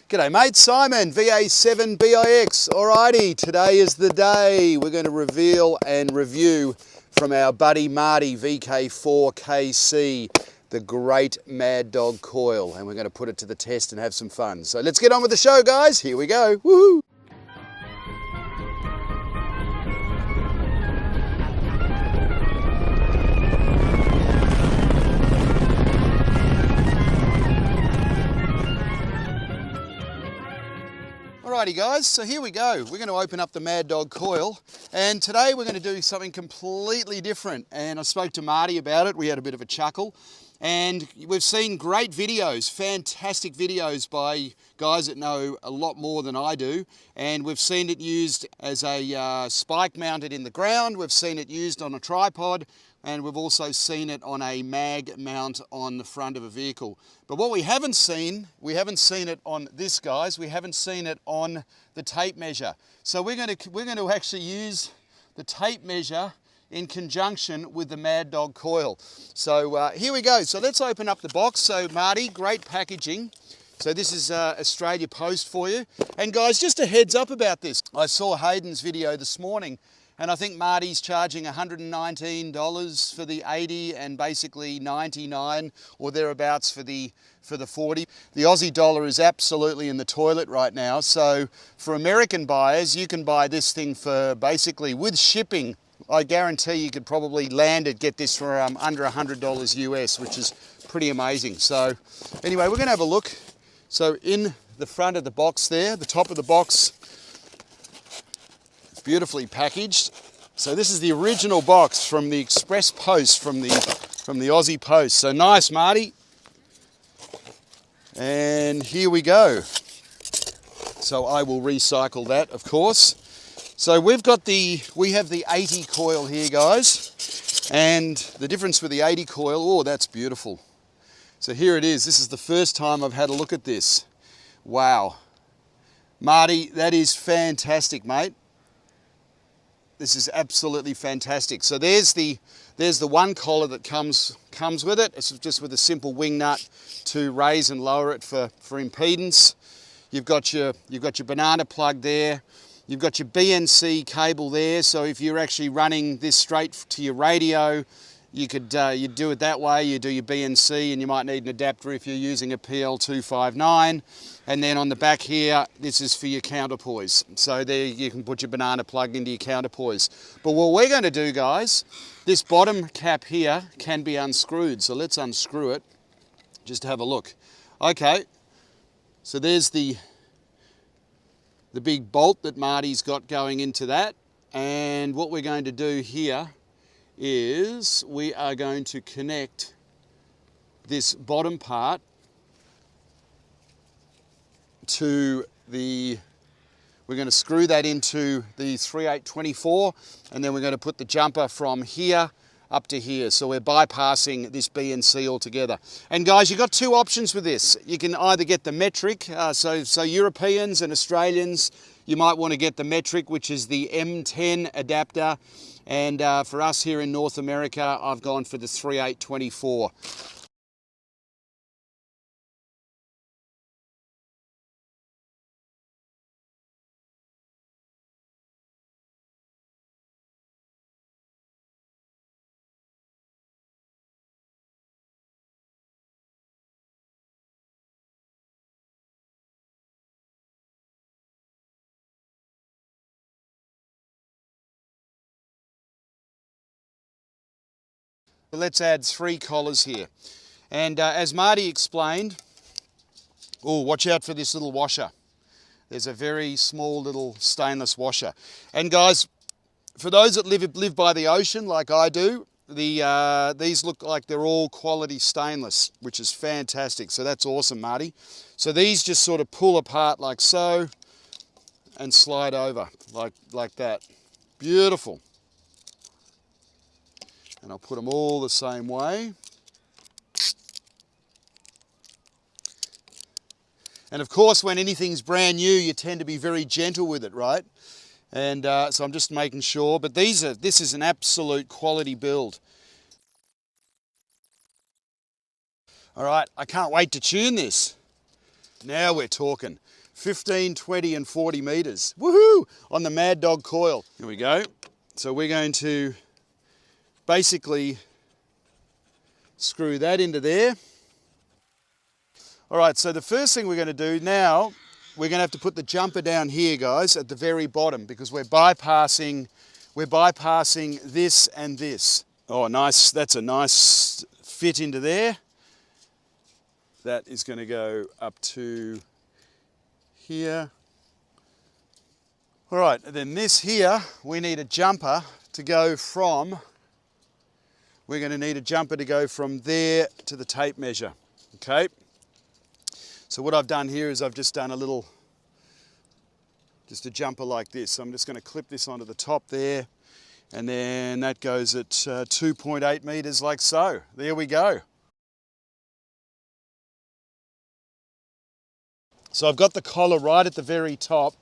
G'day mate, Simon, VA7BIX. Alrighty, today is the day. We're going to reveal and review from our buddy Marty VK4KC, the great Mad Dog Coil. And we're going to put it to the test and have some fun. So let's get on with the show, guys. Here we go. Woohoo! Alrighty guys, so here we go. We're going to open up the Mad Dog Coil, and today we're going to do something completely different. And I spoke to Marty about it. We had a bit of a chuckle, and we've seen great videos, fantastic videos by guys that know a lot more than I do. And we've seen it used as a spike mounted in the ground. We've seen it used on a tripod, and we've also seen it on a mag mount on the front of a vehicle. But what we haven't seen it on this, guys. We haven't seen it on the tape measure. So we're going to actually use the tape measure in conjunction with the Mad Dog Coil. So here we go. So let's open up the box. So Marty, great packaging. So this is Australia Post for you. And guys, just a heads up about this. I saw Hayden's video this morning, and I think Marty's charging $119 for the 80 and basically 99 or thereabouts for the 40. The Aussie dollar is absolutely in the toilet right now. So for American buyers, you can buy this thing for basically, with shipping, I guarantee you could probably land it, get this for under $100 US, which is pretty amazing. So anyway, we're going to have a look. So in the front of the box there, the top of the box, beautifully packaged. So this is the original box from the express post from the Aussie Post. So nice, Marty. And here we go. So I will recycle that, of course. So we have the 80 coil here, guys. And the difference with the 80 coil, oh, that's beautiful. So here it is. This is the first time I've had a look at this. Wow. Marty, that is fantastic, mate. This is absolutely fantastic. So there's the one collar that comes with it. It's just with a simple wing nut to raise and lower it for impedance. You've got your banana plug there. You've got your BNC cable there. So if you're actually running this straight to your radio, you could you do it that way. You do your BNC, and you might need an adapter if you're using a PL259. And then on the back here, this is for your counterpoise. So there you can put your banana plug into your counterpoise. But what we're going to do, guys, this bottom cap here can be unscrewed. So let's unscrew it just to have a look. Okay, so there's the big bolt that Marty's got going into that. And what we're going to do here is we are going to connect this bottom part to we're going to screw that into the 3824, and then we're going to put the jumper from here up to here. So we're bypassing this BNC altogether. And guys, you've got two options with this. You can either get the metric, so Europeans and Australians, you might want to get the metric, which is the M10 adapter. And for us here in North America, I've gone for the 3824. Let's add 3 collars here. And as Marty explained, oh, watch out for this little washer. There's a very small little stainless washer. And guys, for those that live by the ocean like I do, these look like they're all quality stainless, which is fantastic. So that's awesome, Marty. So these just sort of pull apart like so and slide over like that. Beautiful. And I'll put them all the same way. And of course, when anything's brand new, you tend to be very gentle with it, right? And so I'm just making sure, but this is an absolute quality build. All right, I can't wait to tune this. Now we're talking 15, 20 and 40 meters. Woohoo! On the Mad Dog Coil. Here we go. So we're going to basically screw that into there. All right, so the first thing we're going to do now, we're going to have to put the jumper down here, guys, at the very bottom, because we're bypassing this and this. Oh, nice. That's a nice fit into there. That is going to go up to here. All right, and then this here, we need a jumper to go from, we're going to need a jumper to go from there to the tape measure, okay? So what I've done here is I've just done a little, just a jumper like this. So I'm just going to clip this onto the top there, and then that goes at 2.8 meters like so. There we go. So I've got the collar right at the very top,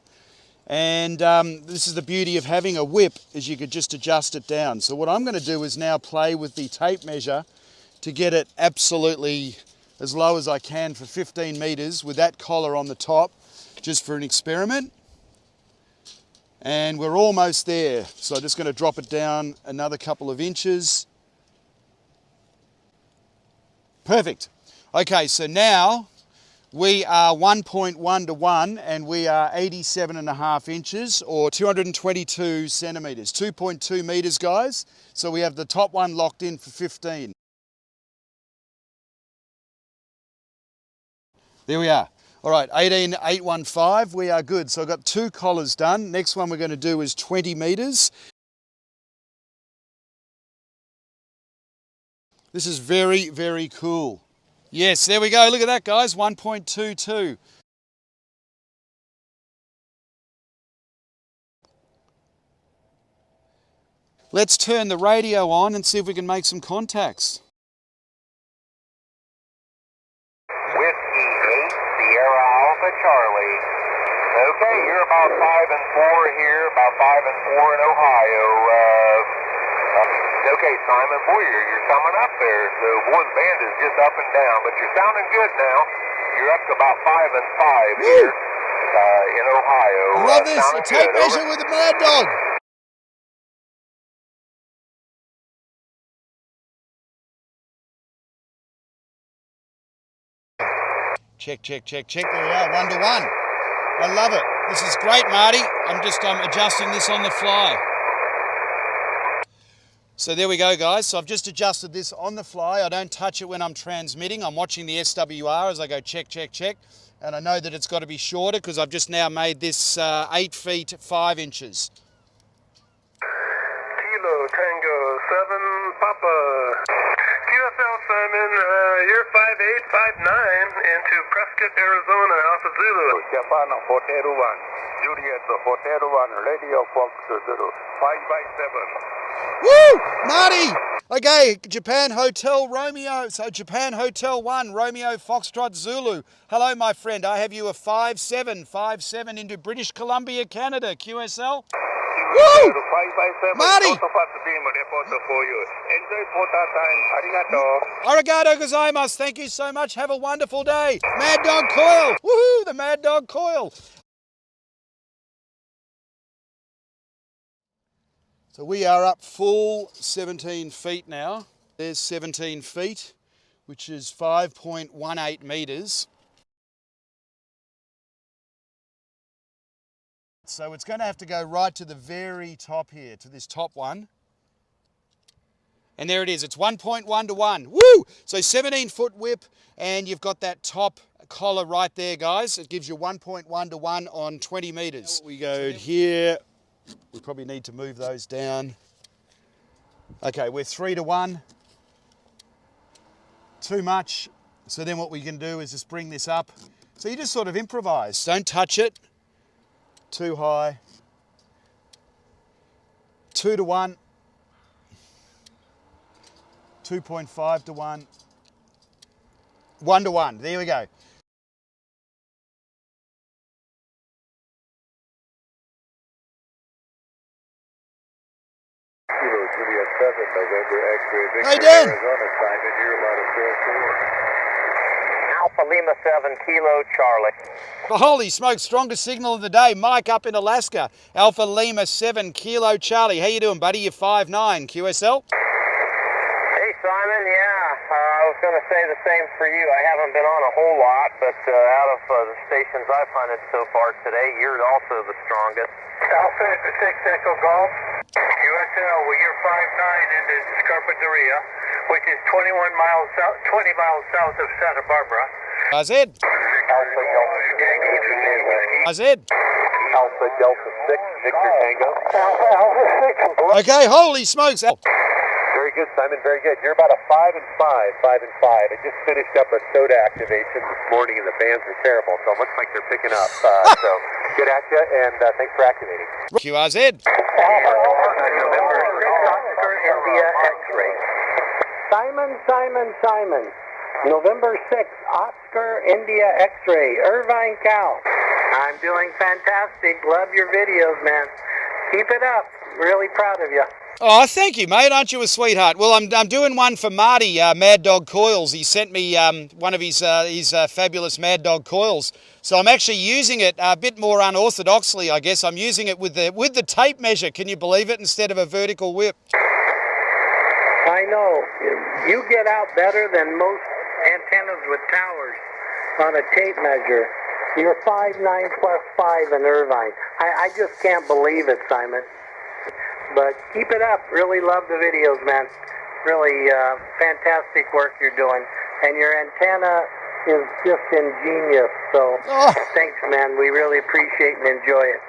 and this is the beauty of having a whip, is you could just adjust it down. So what I'm going to do is now play with the tape measure to get it absolutely as low as I can for 15 meters with that collar on the top, just for an experiment. And we're almost there. So I'm just going to drop it down another couple of inches. Perfect. Okay, so now we are 1.1 to 1 and we are 87.5 inches or 222 centimeters, 2.2 meters, guys. So we have the top one locked in for 15. There we are. All right, 18,815, we are good. So I've got 2 collars done. Next one we're going to do is 20 meters. This is very, very cool. Yes, there we go. Look at that, guys, 1.22. Let's turn the radio on and see if we can make some contacts. Whiskey 8, Sierra Alpha Charlie. Okay, you're about 5 and 4 here, about 5 and 4 in Ohio. Okay, Simon Boyer, you're coming up there. So, boy, the band is just up and down, but you're sounding good now. You're up to about 5 and 5 here in Ohio. I love this. A tape measure with a Mad Dog. Check, check, check, check. There we are, 1 to 1. I love it. This is great, Marty. I'm adjusting this on the fly. So there we go, guys. So I've just adjusted this on the fly. I don't touch it when I'm transmitting. I'm watching the SWR as I go check, check, check. And I know that it's got to be shorter because I've just now made this 8 feet 5 inches. Kilo Tango 7 Papa. QSL Simon, you're 5859 into Prescott, Arizona, Alpha Zulu. Japan Hotel 1, Juliet Hotel 1, Radio Fox Zulu, 5x7. Woo! Marty! Okay, Japan Hotel Romeo. So Japan Hotel 1, Romeo Foxtrot Zulu. Hello, my friend. I have you a 5757 into British Columbia, Canada, QSL. Woo! Marty! Arigato gozaimasu. Thank you so much. Have a wonderful day. Mad Dog Coil. Woohoo! The Mad Dog Coil. So we are up full 17 feet now. There's 17 feet, which is 5.18 meters. So it's going to have to go right to the very top here, to this top one. And there it is, it's 1.1 to 1. Woo! So 17-foot whip, and you've got that top collar right there, guys. It gives you 1.1 to 1 on 20 meters. We go here. We probably need to move those down. Okay, we're 3 to 1. Too much. So then what we can do is just bring this up. So you just sort of improvise. Don't touch it. Too high. 2 to 1. 2.5 to 1. 1 to 1. There we go. November X-ray. Hey, Dan. Arizona, Simon, you're about a 4-4. Alpha Lima 7 Kilo Charlie. Well, holy smoke, strongest signal of the day. Mike up in Alaska. Alpha Lima 7 Kilo Charlie. How you doing, buddy? You're 5'9", QSL? Hey, Simon. Yeah, I was going to say the same for you. I haven't been on a whole lot, but out of the stations I've hunted so far today, you're also the strongest. Alpha 6 Echo Golf. QSL, well, you're 5'9" into Scarpinteria, which is 20 miles south of Santa Barbara. AZ. Alpha Delta 6. AZ. Alpha Delta 6 Victor Tango. Alpha 6. Okay, holy smokes. Very good, Simon, very good. You're about a 5 and 5. I just finished up a soda activation this morning and the bands are terrible, so it looks like they're picking up. So good at you, and thanks for activating. QRZ. November Oscar India X-ray. Simon. November 6th, Oscar India X-ray, Irvine, Cal. I'm doing fantastic. Love your videos, man. Keep it up. Really proud of you. Oh, thank you, mate. Aren't you a sweetheart? Well, I'm doing one for Marty, Mad Dog Coils. He sent me one of his fabulous Mad Dog Coils. So I'm actually using it a bit more unorthodoxly, I guess. I'm using it with the tape measure. Can you believe it? Instead of a vertical whip. I know. You get out better than most antennas with towers on a tape measure. You're 5'9" plus 5 in Irvine. I just can't believe it, Simon. But keep it up. Really love the videos, man. Really fantastic work you're doing. And your antenna is just ingenious. So thanks, man. We really appreciate and enjoy it.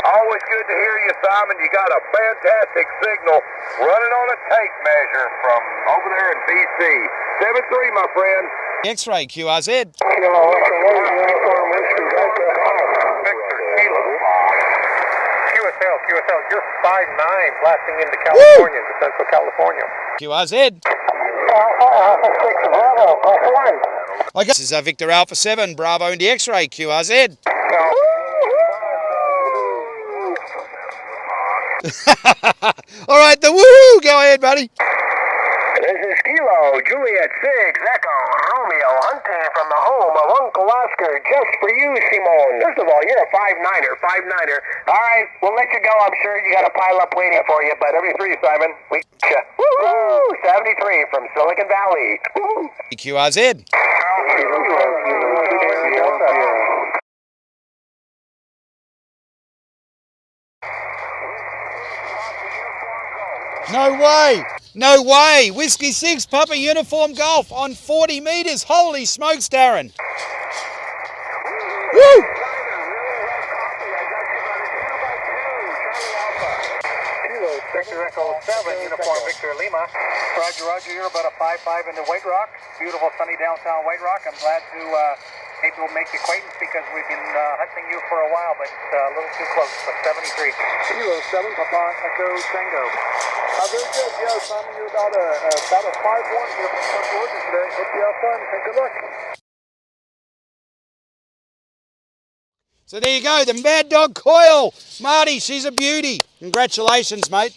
Always good to hear you, Simon. You got a fantastic signal running on a tape measure from over there in BC. 7-3, my friend. X-ray, QRZ. Victor Kilo. QSL, you're 5'9", blasting into California, into Central California. QRZ. I guess this is Victor Alpha 7, Bravo Indy X-ray, QRZ. All right, the Woohooo, go ahead, buddy. This is Kilo, Juliet 6, Echo, Romeo, hunting from the home of Uncle Oscar, just for you, Simone. First of all, you're a 5'9". All right, we'll let you go. I'm sure you got a pile up waiting for you, but every 3, Simon. We Woohoo! 73 from Silicon Valley. Woo! QRZ. No way. Whiskey 6, Papa Uniform Golf on 40 metres. Holy smokes, Darren. Woo! Victor Echo 7, Uniform Victor Lima. Roger, you're about a 5'5" into White Rock. Beautiful sunny downtown White Rock. I'm glad to maybe we'll make acquaintance because we've been hunting you for a while, but it's a little too close, but 73. Kilo 7, Papa Echo Tango. Very good, yeah, Simon, you're about a 5'1" here from South Georgia today. Hope you have fun and good luck. So there you go, the Mad Dog Coil. Marty, she's a beauty. Congratulations, mate.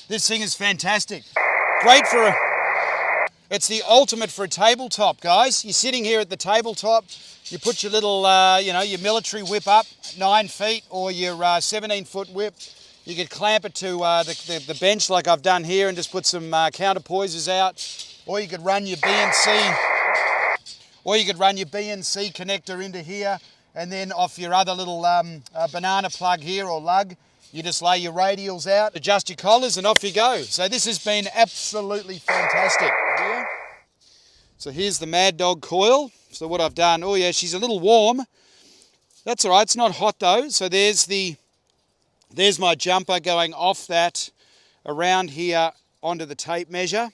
This thing is fantastic. Great for a... It's the ultimate for a tabletop, guys. You're sitting here at the tabletop. You put your little, your military whip up, 9 feet, or your 17-foot whip. You could clamp it to the bench like I've done here and just put some counterpoises out. Or you could run your BNC. Connector into here. And then off your other little banana plug here or lug, you just lay your radials out, adjust your collars, and off you go. So this has been absolutely fantastic. Yeah. So here's the Mad Dog Coil. So what I've done, oh yeah, she's a little warm. That's all right, it's not hot though. So there's my jumper going off that around here onto the tape measure,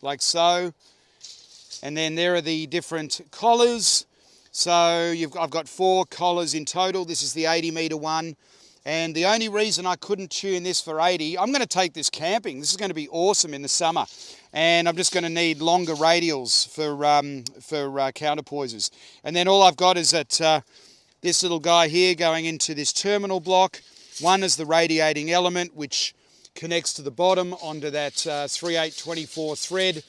like so. And then there are the different collars. So I've got 4 collars in total. This is the 80 metre one. And the only reason I couldn't tune this for 80, I'm going to take this camping. This is going to be awesome in the summer. And I'm just going to need longer radials for counterpoises. And then all I've got is that this little guy here going into this terminal block. One is the radiating element, which connects to the bottom onto that 3824 thread,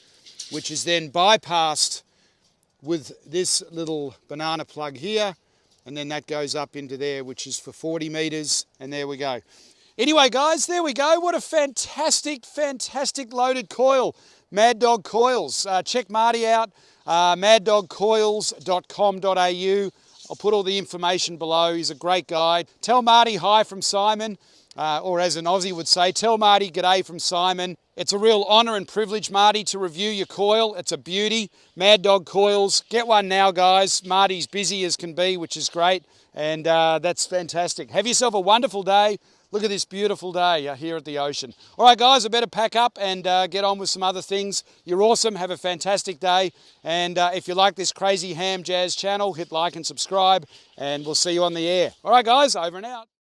which is then bypassed with this little banana plug here, and then that goes up into there, which is for 40 meters, and there we go. Anyway, guys, there we go. What a fantastic, fantastic loaded coil. Mad Dog Coils. Check Marty out, maddogcoils.com.au. I'll put all the information below. He's a great guy. Tell Marty hi from Simon, or as an Aussie would say, tell Marty g'day from Simon. It's a real honour and privilege, Marty, to review your coil. It's a beauty. Mad Dog Coils. Get one now, guys. Marty's busy as can be, which is great, and that's fantastic. Have yourself a wonderful day. Look at this beautiful day here at the ocean. All right, guys, I better pack up and get on with some other things. You're awesome. Have a fantastic day. And if you like this crazy ham jazz channel, hit like and subscribe, and we'll see you on the air. All right, guys, over and out.